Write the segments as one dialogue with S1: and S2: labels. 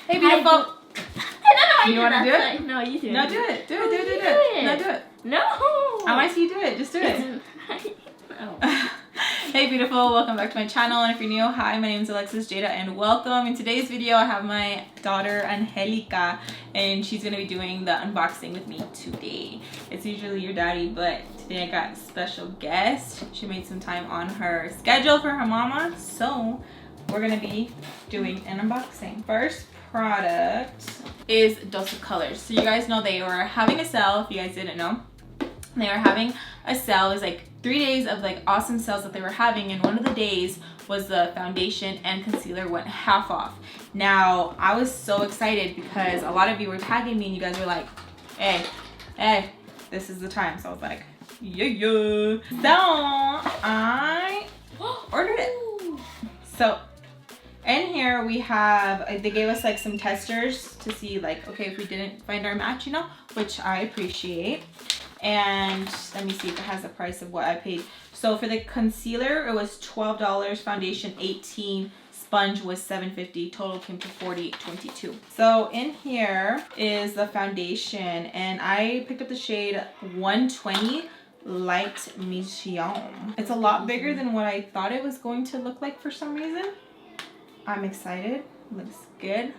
S1: Hey, beautiful.
S2: I don't know.
S1: You want to do it?
S2: No, you do it.
S1: No, do it. Do it. Do it. Do
S2: do
S1: it.
S2: it.
S1: No, do it.
S2: No.
S1: I want to see you do it. Just do it.
S2: No.
S1: Hey beautiful, welcome back to my channel, and if you're new, hi, my name is Alexis Jayda and welcome. In today's video I have my daughter Angelica and she's going to be doing the unboxing with me today. It's usually your daddy, but today I got a special guest. She made some time on her schedule for her mama, so we're going to be doing an unboxing. First product is Dose of Colors. So you guys know they were having a sale. If you guys didn't know, they were having a sale. It was like 3 days of like awesome sales that they were having, and one of the days was the foundation and concealer went half off. Now I was so excited because a lot of you were tagging me and you guys were like, hey, this is the time. So I was like, yeah. So I ordered it. So in here we have, they gave us like some testers to see like, okay, if we didn't find our match, you know, which I appreciate. And let me see if it has the price of what I paid. So for the concealer, it was $12, foundation $18, sponge was $7.50, total came to $48.22. So in here is the foundation, and I picked up the shade 120 Light Mission. It's a lot bigger than what I thought it was going to look like for some reason. I'm excited. Looks good.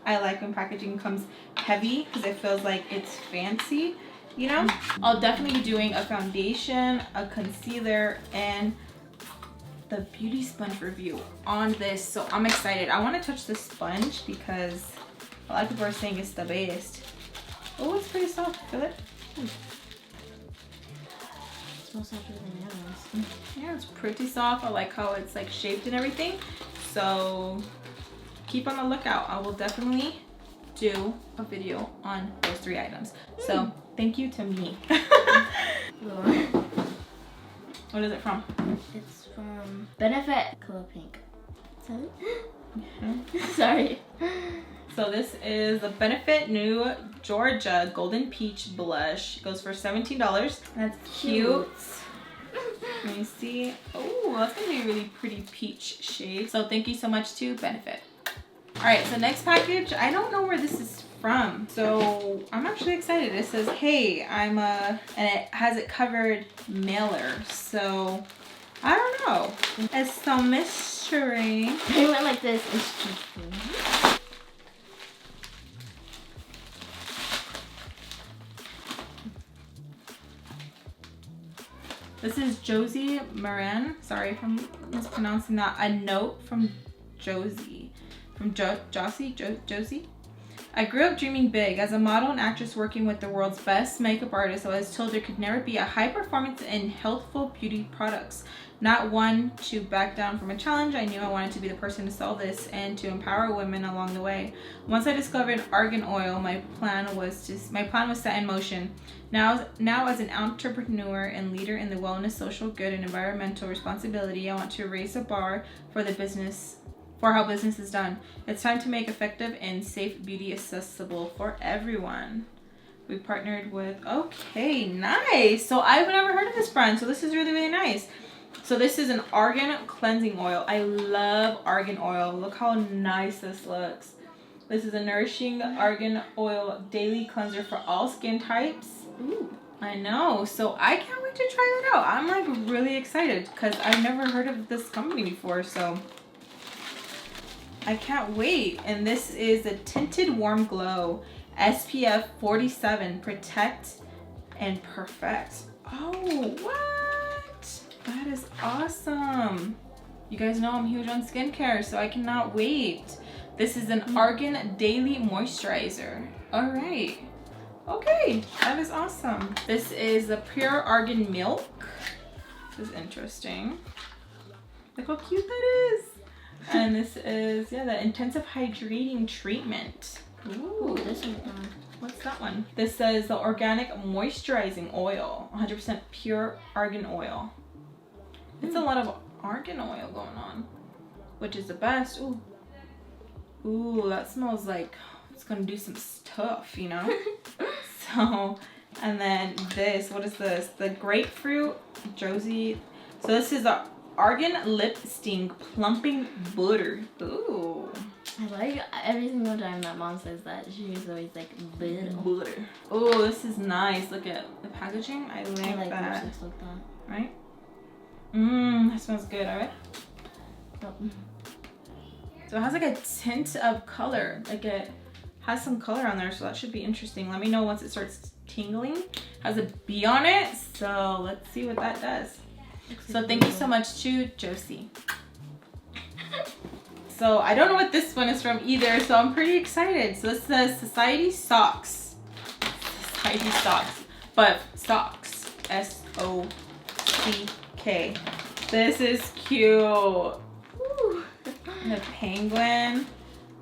S1: I like when packaging comes heavy because it feels like it's fancy. You know, I'll definitely be doing a foundation, a concealer, and the beauty sponge review on this. So I'm excited. I want to touch the sponge because a lot of people are saying it's the best. Oh, it's pretty soft. Feel it?
S2: It smells softer than the other ones.
S1: Yeah, it's pretty soft. I like how it's like shaped and everything. So keep on the lookout. I will definitely do a video on those 3 items. So thank you to me. What is it from?
S2: It's from Benefit Color Pink. Sorry.
S1: So this is the Benefit New Georgia Golden Peach Blush. It goes for $17. That's cute. Let me see. Oh, that's gonna be a really pretty peach shade. So thank you so much to Benefit. Alright, so next package, I don't know where this is from, so I'm actually excited. It says, hey, I'm and it has it covered mailer, so I don't know. It's so mystery.
S2: I went like this.
S1: This is Josie Moran. Sorry if I'm mispronouncing that. A note from Josie. From Josie. I grew up dreaming big. As a model and actress working with the world's best makeup artists, I was told there could never be a high performance in healthful beauty products. Not one to back down from a challenge, I knew I wanted to be the person to solve this and to empower women along the way. Once I discovered argan oil, my plan was set in motion. Now as an entrepreneur and leader in the wellness, social good, and environmental responsibility, I want to raise the bar for how business is done. It's time to make effective and safe beauty accessible for everyone. We partnered with, okay, nice. So I've never heard of this brand, so this is really, really nice. So this is an argan cleansing oil. I love argan oil. Look how nice this looks. This is a nourishing argan oil daily cleanser for all skin types. Ooh, I know. So I can't wait to try that out. I'm like really excited because I've never heard of this company before, so I can't wait. And this is a Tinted Warm Glow SPF 47 Protect and Perfect. Oh, what? That is awesome. You guys know I'm huge on skincare, so I cannot wait. This is an Argan Daily Moisturizer. All right. Okay, that is awesome. This is the Pure Argan Milk. This is interesting. Look how cute that is. And this is, yeah, the Intensive Hydrating Treatment. Ooh,
S2: This is
S1: what's that one? This says the Organic Moisturizing Oil, 100% pure argan oil. It's a lot of argan oil going on, which is the best. Ooh, ooh, that smells like it's gonna do some stuff, you know? So, and then this, what is this? The Grapefruit Josie. So this is the Argan Lip Sting Plumping Butter. Ooh.
S2: I like every single time that mom says that. She's always like, butter.
S1: Oh, this is nice. Look at the packaging. I like that.
S2: Looks like that.
S1: Right? That smells good. All right.
S2: Oh.
S1: So it has like a tint of color. Like it has some color on there, so that should be interesting. Let me know once it starts tingling. It has a bee on it, so let's see what that does. So thank you so much to Josie. So I don't know what this one is from either, so I'm pretty excited. So this says Society Socks. Society Socks. But socks. S-O-C-K. This is cute. Ooh. The penguin.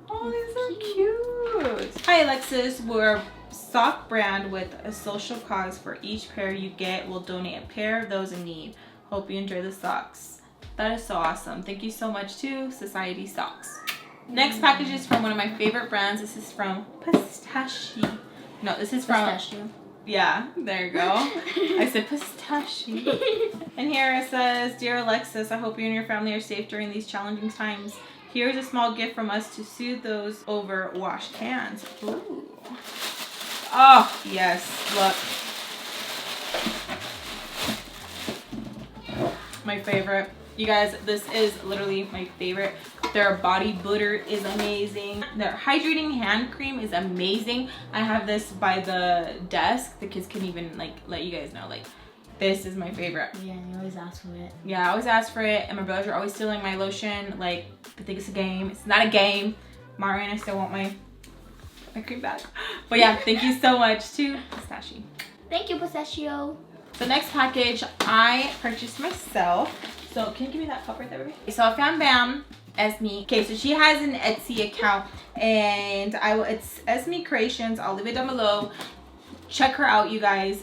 S1: Oh, these are cute. Hi Alexis, we're a sock brand with a social cause. For each pair you get, we'll donate a pair of those in need. Hope you enjoy the socks. That is so awesome. Thank you so much to Society Socks. Next package is from one of my favorite brands. This is from Pistachio. No, this is from...
S2: Pistachio.
S1: Yeah, there you go. I said Pistachio. And here it says, Dear Alexis, I hope you and your family are safe during these challenging times. Here's a small gift from us to soothe those over washed hands. Ooh. Oh, yes. Look. My favorite. You guys, this is literally my favorite. Their body butter is amazing. Their hydrating hand cream is amazing. I have this by the desk. The kids can even like let you guys know, like, this is my favorite.
S2: Yeah, you always ask for it.
S1: Yeah, I always ask for it, and my brothers are always stealing my lotion. Like, I think it's a game. It's not a game. Marian, I still want my cream back. But yeah, thank you so much to Pistachio.
S2: Thank you, Pistachio.
S1: The next package I purchased myself. So can you give me that cup right there, baby? So FAMBAM, Esme. Okay, so she has an Etsy account, and it's Esme Creations. I'll leave it down below. Check her out, you guys.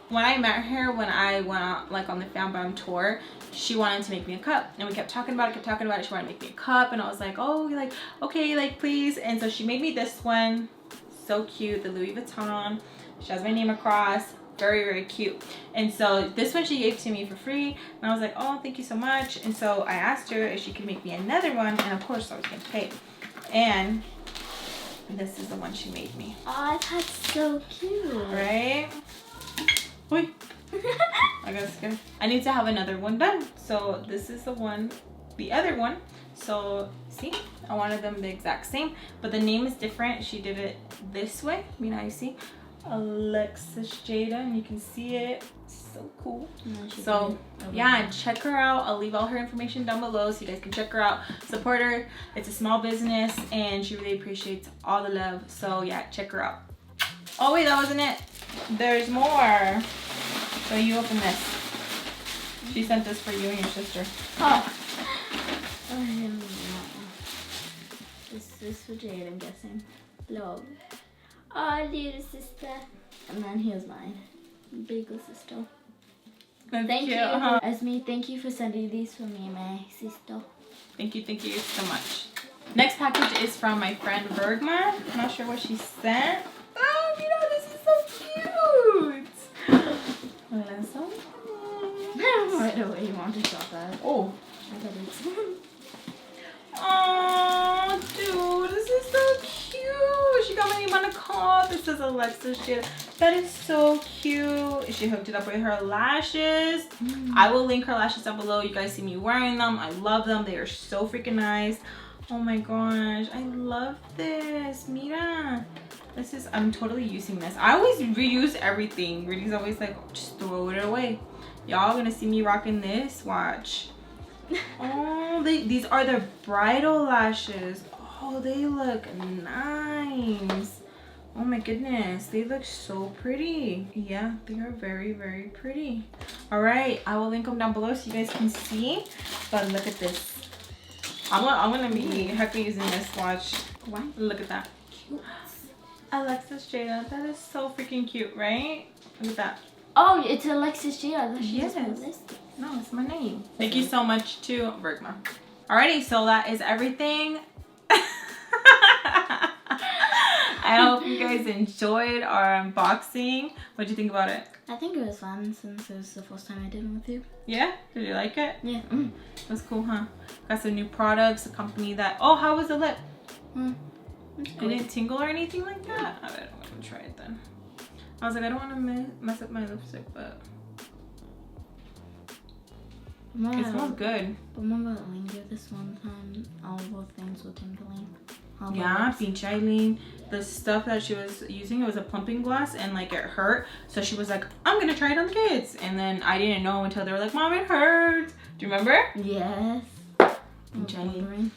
S1: When I met her, when I went out like on the FAMBAM tour, she wanted to make me a cup, and we kept talking about it. She wanted to make me a cup, and I was like, oh, like, okay, like, please. And so she made me this one. So cute, the Louis Vuitton. She has my name across. Very, very cute. And so this one she gave to me for free, and I was like, oh, thank you so much. And so I asked her if she could make me another one, and of course I was gonna pay. And this is the one she made me.
S2: Oh, that's so cute.
S1: Right? Wait. I got scared. I need to have another one done. So this is the other one. So see, I wanted them the exact same, but the name is different. She did it this way. I mean, how you see Alexisjayda, and you can see it. So cool. So yeah, check her out. I'll leave all her information down below so you guys can check her out, support her. It's a small business, and she really appreciates all the love. So yeah, check her out. Oh wait, that wasn't it. There's more. So you open this. She sent this for you and your sister.
S2: Oh. This is for Jade, I'm guessing. Love. Oh, little sister. And then here's mine. Big sister. Thank you. Esme, thank you for sending these for me, my sister.
S1: Thank you so much. Next package is from my friend Bergma. I'm not sure what she sent. Oh, you know, this is so cute.
S2: Right away, you want to shop that.
S1: Oh.
S2: I thought it's...
S1: Oh, dude, this is so cute. She got my name on a cup. It says Alexis Jayda. That is so cute. She hooked it up with her lashes. I will link her lashes down below. You guys see me wearing them. I love them. They are so freaking nice. Oh my gosh, I love this. Mira. I'm totally using this. I always reuse everything. Rudy's always like, just throw it away. Y'all gonna see me rocking this. Watch. Oh, these are the bridal lashes. Oh, they look nice. Oh my goodness, they look so pretty. Yeah, they are very, very pretty. All right, I will link them down below so you guys can see. But look at this. I'm gonna be heavily using this. Watch.
S2: What?
S1: Look at that.
S2: Cute.
S1: Alexis Jayda, that is so freaking cute, right? Look at that.
S2: Oh, it's Alexis Jayda.
S1: Yes. No, it's my name. Thank you so much to Bergma. Alrighty, so that is everything. I I hope you guys enjoyed our unboxing. What'd you think about it?
S2: I think it was fun since it was the first time I did it with you.
S1: Yeah? Did you like it?
S2: Yeah.
S1: It was cool, huh? Got some new products, a company that... Oh, how was the lip? It didn't tingle or anything like that? I don't want to try it then. I was like, I don't want to mess up my lipstick, but... It smells good.
S2: Remember when you this one time, all both things were tingling?
S1: Yeah, pinche Eileen. The stuff that she was using, it was a plumping gloss and like it hurt. So she was like, I'm gonna try it on the kids. And then I didn't know until they were like, Mom, it hurts. Do you remember?
S2: Yes.
S1: Pinche Eileen.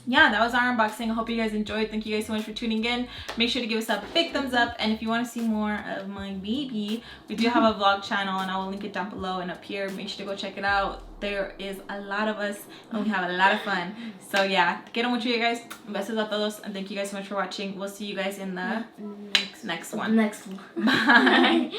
S1: Yeah, that was our unboxing. I hope you guys enjoyed. Thank you guys so much for tuning in. Make sure to give us a big thumbs up. And if you want to see more of my baby, we do have a vlog channel and I will link it down below and up here. Make sure to go check it out. There is a lot of us and we have a lot of fun. So yeah, get on with you guys. Besos a todos. And thank you guys so much for watching. We'll see you guys in the next one.
S2: Next one.
S1: Bye.